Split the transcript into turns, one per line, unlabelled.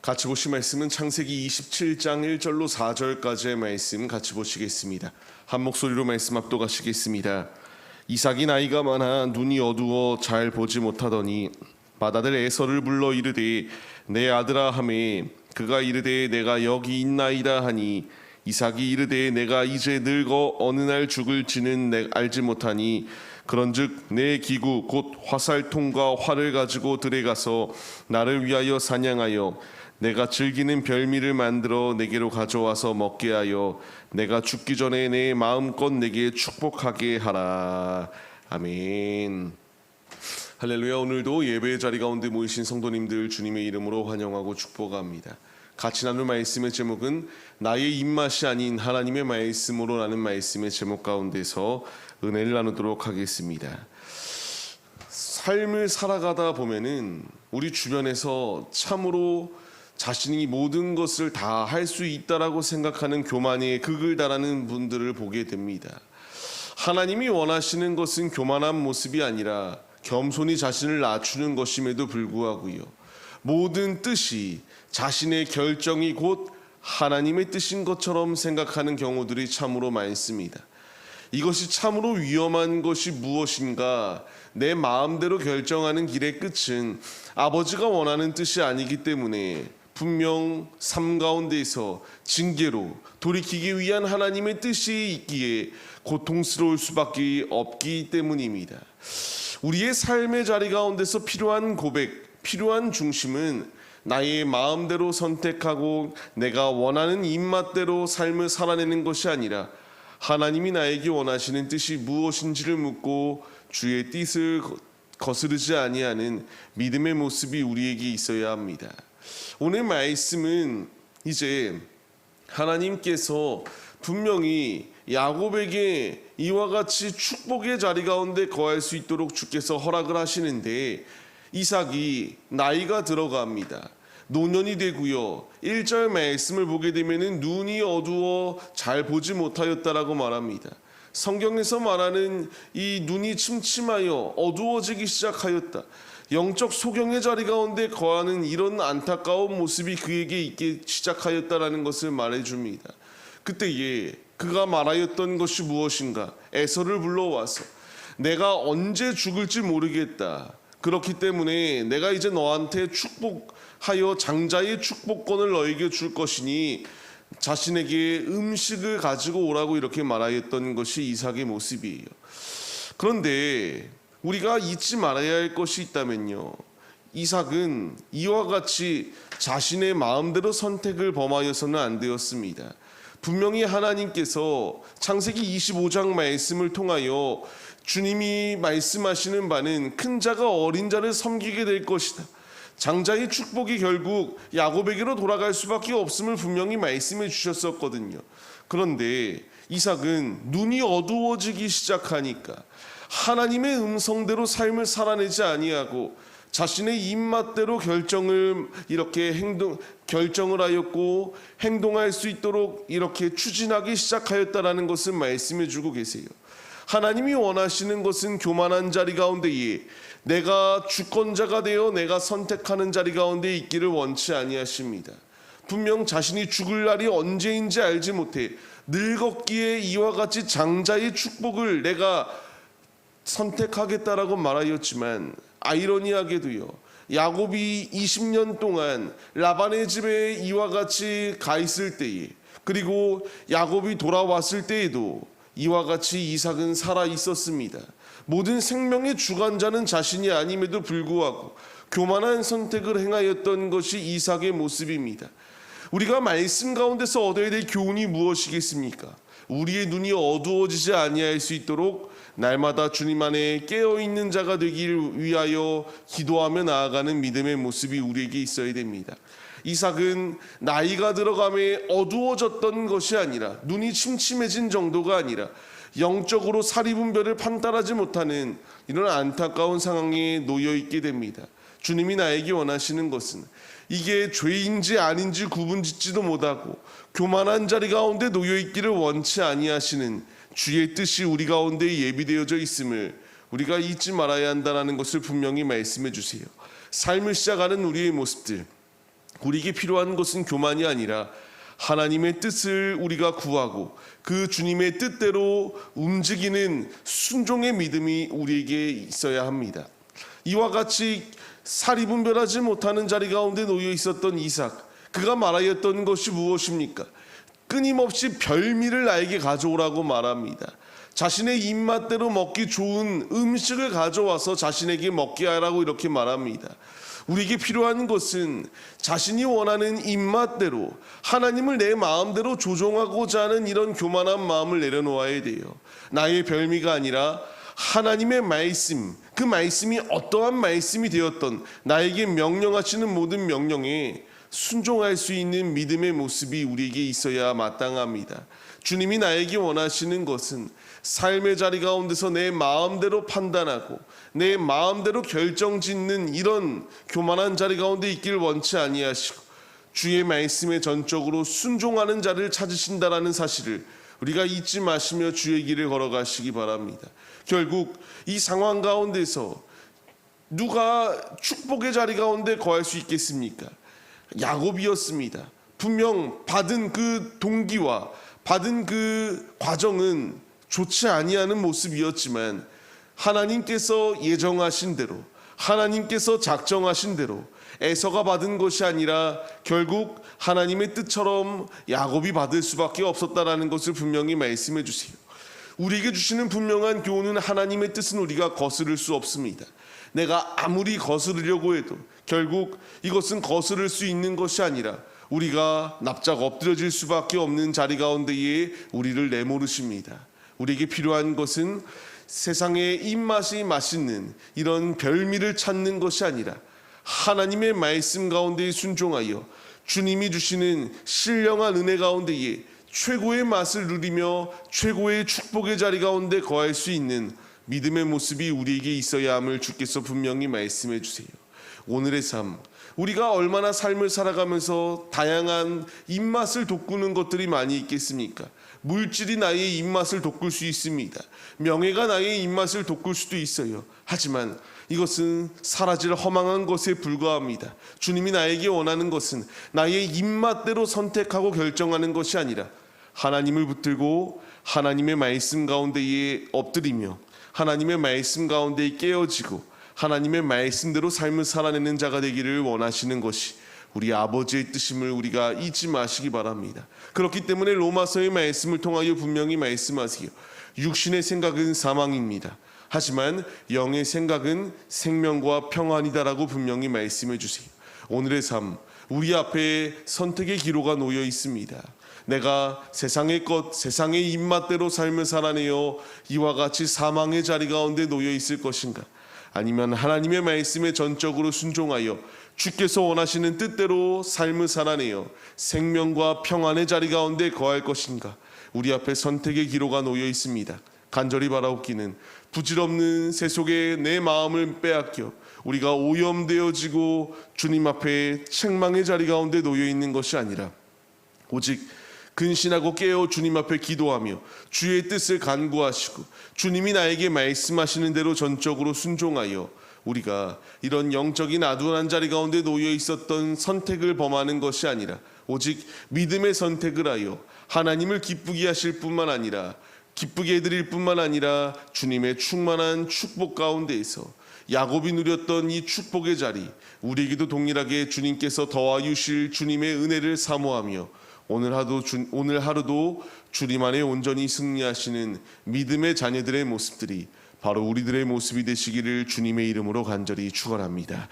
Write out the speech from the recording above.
같이 보실 말씀은 창세기 27장 1절로 4절까지의 말씀 같이 보시겠습니다. 한 목소리로 말씀 압도하시겠습니다. 이삭이 나이가 많아 눈이 어두워 잘 보지 못하더니 맏아들 에서를 불러 이르되 내 아들아 하매 그가 이르되 내가 여기 있나이다 하니 이삭이 이르되 내가 이제 늙어 어느 날 죽을지는 내가 알지 못하니 그런즉 내 기구 곧 화살통과 활을 가지고 들에 가서 나를 위하여 사냥하여 내가 즐기는 별미를 만들어 내게로 가져와서 먹게 하여 내가 죽기 전에 내 마음껏 내게 축복하게 하라. 아멘. 할렐루야. 오늘도 예배의 자리 가운데 모이신 성도님들 주님의 이름으로 환영하고 축복합니다. 같이 나눌 말씀의 제목은 나의 입맛이 아닌 하나님의 말씀으로 라는 말씀의 제목 가운데서 은혜를 나누도록 하겠습니다. 삶을 살아가다 보면은 우리 주변에서 참으로 자신이 모든 것을 다 할 수 있다라고 생각하는 교만에 극을 달하는 분들을 보게 됩니다. 하나님이 원하시는 것은 교만한 모습이 아니라 겸손히 자신을 낮추는 것임에도 불구하고요, 모든 뜻이 자신의 결정이 곧 하나님의 뜻인 것처럼 생각하는 경우들이 참으로 많습니다. 이것이 참으로 위험한 것이 무엇인가? 내 마음대로 결정하는 길의 끝은 아버지가 원하는 뜻이 아니기 때문에 분명 삶 가운데서 징계로 돌이키기 위한 하나님의 뜻이 있기에 고통스러울 수밖에 없기 때문입니다. 우리의 삶의 자리 가운데서 필요한 고백, 필요한 중심은 나의 마음대로 선택하고 내가 원하는 입맛대로 삶을 살아내는 것이 아니라 하나님이 나에게 원하시는 뜻이 무엇인지를 묻고 주의 뜻을 거스르지 아니하는 믿음의 모습이 우리에게 있어야 합니다. 오늘 말씀은 이제 하나님께서 분명히 야곱에게 이와 같이 축복의 자리 가운데 거할 수 있도록 주께서 허락을 하시는데 이삭이 나이가 들어갑니다. 노년이 되고요, 1절 말씀을 보게 되면 눈이 어두워 잘 보지 못하였다라고 말합니다. 성경에서 말하는 이 눈이 침침하여 어두워지기 시작하였다, 영적 소경의 자리 가운데 거하는 이런 안타까운 모습이 그에게 있기 시작하였다라는 것을 말해줍니다. 그때에 그가 말하였던 것이 무엇인가? 에서를 불러와서 내가 언제 죽을지 모르겠다, 그렇기 때문에 내가 이제 너한테 축복하여 장자의 축복권을 너에게 줄 것이니 자신에게 음식을 가지고 오라고 이렇게 말하였던 것이 이삭의 모습이에요. 그런데 우리가 잊지 말아야 할 것이 있다면요, 이삭은 이와 같이 자신의 마음대로 선택을 범하여서는 안 되었습니다. 분명히 하나님께서 창세기 25장 말씀을 통하여 주님이 말씀하시는 바는 큰 자가 어린 자를 섬기게 될 것이다, 장자의 축복이 결국 야곱에게로 돌아갈 수밖에 없음을 분명히 말씀해 주셨었거든요. 그런데 이삭은 눈이 어두워지기 시작하니까 하나님의 음성대로 삶을 살아내지 아니하고 자신의 입맛대로 결정을 하였고 행동할 수 있도록 이렇게 추진하기 시작하였다라는 것을 말씀해 주고 계세요. 하나님이 원하시는 것은 교만한 자리 가운데에 내가 주권자가 되어 내가 선택하는 자리 가운데 있기를 원치 아니하십니다. 분명 자신이 죽을 날이 언제인지 알지 못해 늙었기에 이와 같이 장자의 축복을 내가 선택하겠다라고 말하였지만, 아이러니하게도요, 야곱이 20년 동안 라반의 집에 이와 같이 가 있을 때에, 그리고 야곱이 돌아왔을 때에도 이와 같이 이삭은 살아 있었습니다. 모든 생명의 주관자는 자신이 아님에도 불구하고 교만한 선택을 행하였던 것이 이삭의 모습입니다. 우리가 말씀 가운데서 얻어야 될 교훈이 무엇이겠습니까? 우리의 눈이 어두워지지 아니할 수 있도록 날마다 주님 안에 깨어있는 자가 되길 위하여 기도하며 나아가는 믿음의 모습이 우리에게 있어야 됩니다. 이삭은 나이가 들어감에 어두워졌던 것이 아니라, 눈이 침침해진 정도가 아니라 영적으로 사리분별을 판단하지 못하는 이런 안타까운 상황에 놓여 있게 됩니다. 주님이 나에게 원하시는 것은 이게 죄인지 아닌지 구분짓지도 못하고 교만한 자리 가운데 놓여 있기를 원치 아니하시는 주의 뜻이 우리 가운데 예비되어져 있음을 우리가 잊지 말아야 한다는 것을 분명히 말씀해 주세요. 삶을 시작하는 우리의 모습들, 우리에게 필요한 것은 교만이 아니라 하나님의 뜻을 우리가 구하고 그 주님의 뜻대로 움직이는 순종의 믿음이 우리에게 있어야 합니다. 이와 같이 살이 분별하지 못하는 자리 가운데 놓여 있었던 이삭, 그가 말하였던 것이 무엇입니까? 끊임없이 별미를 나에게 가져오라고 말합니다. 자신의 입맛대로 먹기 좋은 음식을 가져와서 자신에게 먹게 하라고 이렇게 말합니다. 우리에게 필요한 것은 자신이 원하는 입맛대로 하나님을 내 마음대로 조종하고자 하는 이런 교만한 마음을 내려놓아야 돼요. 나의 별미가 아니라 하나님의 말씀, 그 말씀이 어떠한 말씀이 되었던 나에게 명령하시는 모든 명령에 순종할 수 있는 믿음의 모습이 우리에게 있어야 마땅합니다. 주님이 나에게 원하시는 것은 삶의 자리 가운데서 내 마음대로 판단하고 내 마음대로 결정짓는 이런 교만한 자리 가운데 있기를 원치 아니하시고 주의 말씀에 전적으로 순종하는 자를 찾으신다라는 사실을 우리가 잊지 마시며 주의 길을 걸어가시기 바랍니다. 결국 이 상황 가운데서 누가 축복의 자리 가운데 거할 수 있겠습니까? 야곱이었습니다. 분명 받은 그 동기와 받은 그 과정은 좋지 아니하는 모습이었지만 하나님께서 예정하신 대로, 하나님께서 작정하신 대로 에서가 받은 것이 아니라 결국 하나님의 뜻처럼 야곱이 받을 수밖에 없었다라는 것을 분명히 말씀해 주세요. 우리에게 주시는 분명한 교훈은 하나님의 뜻은 우리가 거스를 수 없습니다. 내가 아무리 거스르려고 해도 결국 이것은 거스를 수 있는 것이 아니라 우리가 납작 엎드려질 수밖에 없는 자리 가운데에 우리를 내모르십니다. 우리에게 필요한 것은 세상의 입맛이 맛있는 이런 별미를 찾는 것이 아니라 하나님의 말씀 가운데 순종하여 주님이 주시는 신령한 은혜 가운데에 최고의 맛을 누리며 최고의 축복의 자리 가운데 거할 수 있는 믿음의 모습이 우리에게 있어야 함을 주께서 분명히 말씀해 주세요. 오늘의 삶, 우리가 얼마나 삶을 살아가면서 다양한 입맛을 돋구는 것들이 많이 있겠습니까? 물질이 나의 입맛을 돋굴 수 있습니다. 명예가 나의 입맛을 돋굴 수도 있어요. 하지만 이것은 사라질 허망한 것에 불과합니다. 주님이 나에게 원하는 것은 나의 입맛대로 선택하고 결정하는 것이 아니라 하나님을 붙들고 하나님의 말씀 가운데에 엎드리며 하나님의 말씀 가운데에 깨어지고 하나님의 말씀대로 삶을 살아내는 자가 되기를 원하시는 것이 우리 아버지의 뜻임을 우리가 잊지 마시기 바랍니다. 그렇기 때문에 로마서의 말씀을 통하여 분명히 말씀하세요. 육신의 생각은 사망입니다. 하지만 영의 생각은 생명과 평안이다라고 분명히 말씀해 주세요. 오늘의 삶, 우리 앞에 선택의 기로가 놓여 있습니다. 내가 세상의 것, 세상의 입맛대로 삶을 살아내어 이와 같이 사망의 자리 가운데 놓여 있을 것인가? 아니면 하나님의 말씀에 전적으로 순종하여 주께서 원하시는 뜻대로 삶을 살아내어 생명과 평안의 자리 가운데 거할 것인가? 우리 앞에 선택의 기로가 놓여 있습니다. 간절히 바라옵기는 부질없는 세속에 내 마음을 빼앗겨 우리가 오염되어지고 주님 앞에 책망의 자리 가운데 놓여 있는 것이 아니라 오직 근신하고 깨어 주님 앞에 기도하며 주의 뜻을 간구하시고 주님이 나에게 말씀하시는 대로 전적으로 순종하여 우리가 이런 영적인 아둔한 자리 가운데 놓여 있었던 선택을 범하는 것이 아니라 오직 믿음의 선택을 하여 하나님을 기쁘게 하실 뿐만 아니라 기쁘게 해드릴 뿐만 아니라 주님의 충만한 축복 가운데에서 야곱이 누렸던 이 축복의 자리, 우리에게도 동일하게 주님께서 더하여 주실 주님의 은혜를 사모하며 오늘 하루도 주님 안에 온전히 승리하시는 믿음의 자녀들의 모습들이 바로 우리들의 모습이 되시기를 주님의 이름으로 간절히 축원합니다.